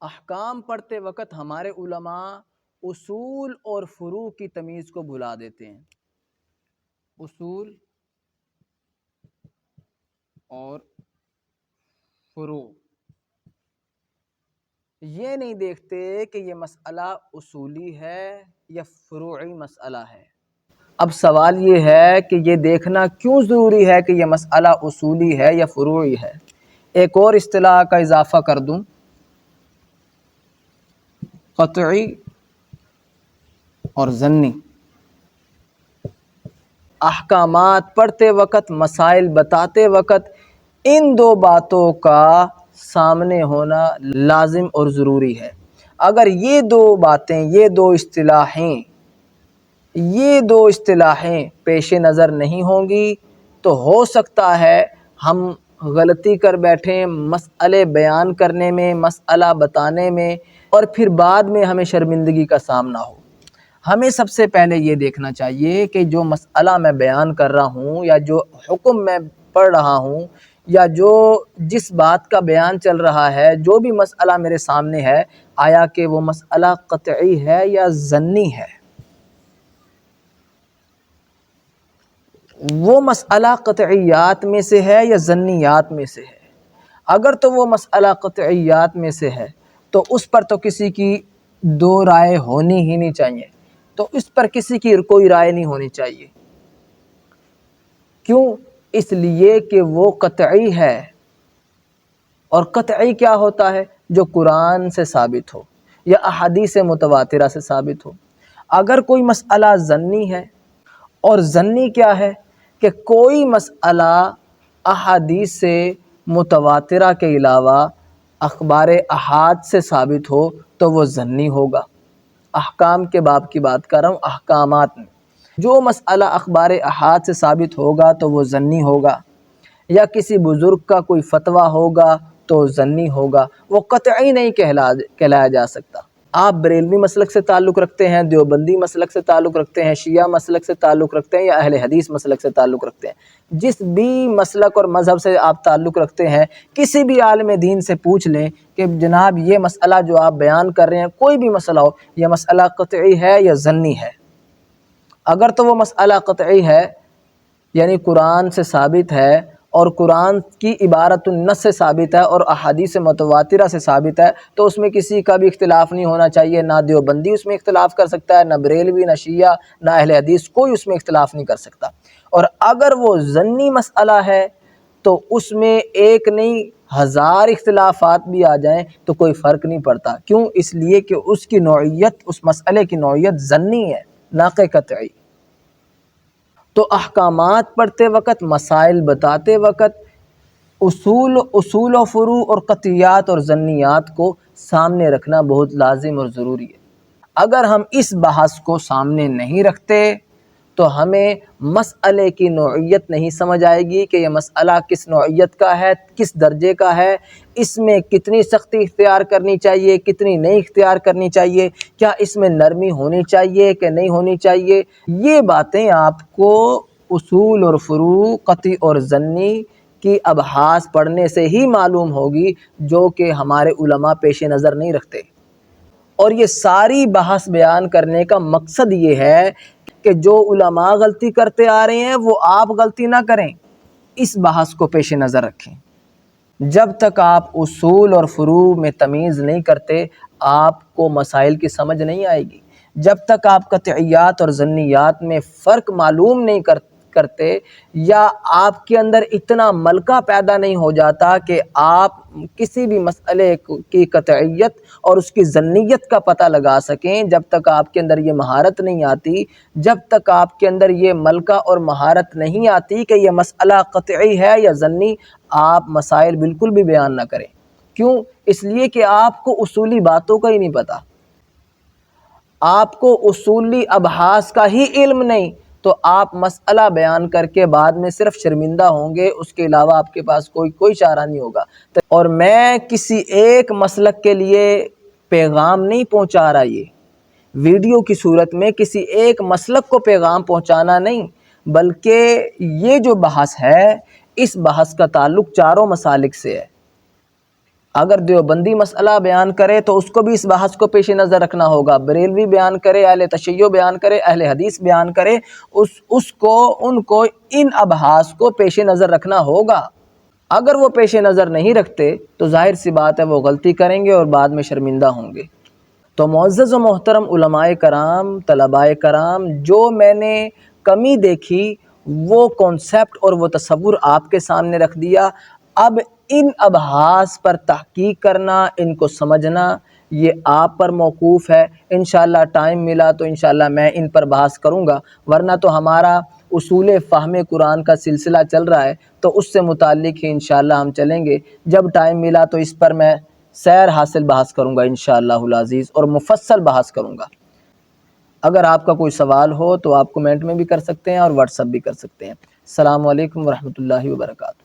احکام پڑھتے وقت ہمارے علماء اصول اور فروع کی تمیز کو بھلا دیتے ہیں۔ اصول اور فروع یہ نہیں دیکھتے کہ یہ مسئلہ اصولی ہے یا فروعی مسئلہ ہے۔ اب سوال یہ ہے کہ یہ دیکھنا کیوں ضروری ہے کہ یہ مسئلہ اصولی ہے یا فروعی ہے۔ ایک اور اصطلاح کا اضافہ کر دوں، قطعی اور ظنی۔ احکامات پڑھتے وقت، مسائل بتاتے وقت ان دو باتوں کا سامنے ہونا لازم اور ضروری ہے۔ اگر یہ دو باتیں، یہ دو اصطلاحیں پیش نظر نہیں ہوں گی تو ہو سکتا ہے ہم غلطی کر بیٹھیں مسئلے بیان کرنے میں، مسئلہ بتانے میں، اور پھر بعد میں ہمیں شرمندگی کا سامنا ہو۔ ہمیں سب سے پہلے یہ دیکھنا چاہیے کہ جو مسئلہ میں بیان کر رہا ہوں یا جو حکم میں پڑھ رہا ہوں یا جس بات کا بیان چل رہا ہے، جو بھی مسئلہ میرے سامنے ہے، آیا کہ وہ مسئلہ قطعی ہے یا ظنی ہے۔ وہ مسئلہ قطعیات میں سے ہے یا ظنیات میں سے ہے۔ اگر تو وہ مسئلہ قطعیات میں سے ہے تو اس پر تو کسی کی دو رائے ہونی ہی نہیں چاہیے، تو اس پر کسی کی کوئی رائے نہیں ہونی چاہیے۔ کیوں؟ اس لیے کہ وہ قطعی ہے، اور قطعی کیا ہوتا ہے؟ جو قرآن سے ثابت ہو یا احادیث متواترہ سے ثابت ہو۔ اگر کوئی مسئلہ ظنی ہے، اور ظنی کیا ہے کہ کوئی مسئلہ احادیث سے متواترہ کے علاوہ اخبار احاد سے ثابت ہو تو وہ ظنی ہوگا۔ احکام کے باب کی بات کر رہا ہوں، احکامات میں جو مسئلہ اخبار احاد سے ثابت ہوگا تو وہ ظنی ہوگا، یا کسی بزرگ کا کوئی فتویٰ ہوگا تو ظنی ہوگا، وہ قطعی نہیں کہلایا جا سکتا۔ آپ بریلوی مسلک سے تعلق رکھتے ہیں، دیوبندی مسلک سے تعلق رکھتے ہیں، شیعہ مسلک سے تعلق رکھتے ہیں، یا اہل حدیث مسلک سے تعلق رکھتے ہیں، جس بھی مسلک اور مذہب سے آپ تعلق رکھتے ہیں، کسی بھی عالم دین سے پوچھ لیں کہ جناب یہ مسئلہ جو آپ بیان کر رہے ہیں، کوئی بھی مسئلہ ہو، یہ مسئلہ قطعی ہے یا ظنی ہے۔ اگر تو وہ مسئلہ قطعی ہے یعنی قرآن سے ثابت ہے، اور قرآن کی عبارت النص سے ثابت ہے اور احادیث متواترہ سے ثابت ہے، تو اس میں کسی کا بھی اختلاف نہیں ہونا چاہیے۔ نہ دیوبندی اس میں اختلاف کر سکتا ہے، نہ بریلوی، نہ شیعہ، نہ اہل حدیث، کوئی اس میں اختلاف نہیں کر سکتا۔ اور اگر وہ ظنی مسئلہ ہے تو اس میں ایک نہیں ہزار اختلافات بھی آ جائیں تو کوئی فرق نہیں پڑتا۔ کیوں؟ اس لیے کہ اس کی نوعیت، اس مسئلے کی نوعیت ظنی ہے، نہ کہ قطعی۔ تو احکامات پڑھتے وقت، مسائل بتاتے وقت اصول و فروع اور قطعیات اور ظنیات کو سامنے رکھنا بہت لازم اور ضروری ہے۔ اگر ہم اس بحث کو سامنے نہیں رکھتے تو ہمیں مسئلے کی نوعیت نہیں سمجھ آئے گی کہ یہ مسئلہ کس نوعیت کا ہے، کس درجے کا ہے، اس میں کتنی سختی اختیار کرنی چاہیے، کتنی نہیں اختیار کرنی چاہیے، کیا اس میں نرمی ہونی چاہیے کہ نہیں ہونی چاہیے۔ یہ باتیں آپ کو اصول اور فروع، قطعی اور ظنی کی ابحاث پڑھنے سے ہی معلوم ہوگی، جو کہ ہمارے علماء پیش نظر نہیں رکھتے۔ اور یہ ساری بحث بیان کرنے کا مقصد یہ ہے کہ جو علماء غلطی کرتے آ رہے ہیں وہ آپ غلطی نہ کریں، اس بحث کو پیش نظر رکھیں۔ جب تک آپ اصول اور فروع میں تمیز نہیں کرتے، آپ کو مسائل کی سمجھ نہیں آئے گی۔ جب تک آپ قطعیات اور ظنیات میں فرق معلوم نہیں کرتے، یا آپ کے اندر اتنا ملکہ پیدا نہیں ہو جاتا کہ آپ کسی بھی مسئلے کی قطعیت اور اس کی ظنیت کا پتہ لگا سکیں، جب تک آپ کے اندر یہ مہارت نہیں آتی، جب تک آپ کے اندر یہ ملکہ اور مہارت نہیں آتی کہ یہ مسئلہ قطعی ہے یا ظنی، آپ مسائل بالکل بھی بیان نہ کریں۔ کیوں؟ اس لیے کہ آپ کو اصولی باتوں کا ہی نہیں پتہ، آپ کو اصولی ابحاث کا ہی علم نہیں، تو آپ مسئلہ بیان کر کے بعد میں صرف شرمندہ ہوں گے، اس کے علاوہ آپ کے پاس کوئی چارہ نہیں ہوگا۔ اور میں کسی ایک مسلک کے لیے پیغام نہیں پہنچا رہا، یہ ویڈیو کی صورت میں کسی ایک مسلک کو پیغام پہنچانا نہیں، بلکہ یہ جو بحث ہے، اس بحث کا تعلق چاروں مسالک سے ہے۔ اگر دیوبندی مسئلہ بیان کرے تو اس کو بھی اس بحث کو پیش نظر رکھنا ہوگا، بریلوی بیان کرے، اہل تشیع بیان کرے، اہل حدیث بیان کرے، ان کو ان ابحاث کو پیش نظر رکھنا ہوگا۔ اگر وہ پیش نظر نہیں رکھتے تو ظاہر سی بات ہے وہ غلطی کریں گے اور بعد میں شرمندہ ہوں گے۔ تو معزز و محترم علماء کرام، طلباء کرام، جو میں نے کمی دیکھی وہ کانسیپٹ اور وہ تصور آپ کے سامنے رکھ دیا۔ اب ان ابحاث پر تحقیق کرنا، ان کو سمجھنا، یہ آپ پر موقوف ہے۔ انشاءاللہ ٹائم ملا تو انشاءاللہ میں ان پر بحث کروں گا، ورنہ تو ہمارا اصول فہم قرآن کا سلسلہ چل رہا ہے تو اس سے متعلق ہی انشاءاللہ ہم چلیں گے۔ جب ٹائم ملا تو اس پر میں سیر حاصل بحث کروں گا انشاءاللہ العزیز، اور مفصل بحث کروں گا۔ اگر آپ کا کوئی سوال ہو تو آپ کمنٹ میں بھی کر سکتے ہیں اور واٹس ایپ بھی کر سکتے ہیں۔ السلام علیکم ورحمۃ اللہ وبرکاتہ۔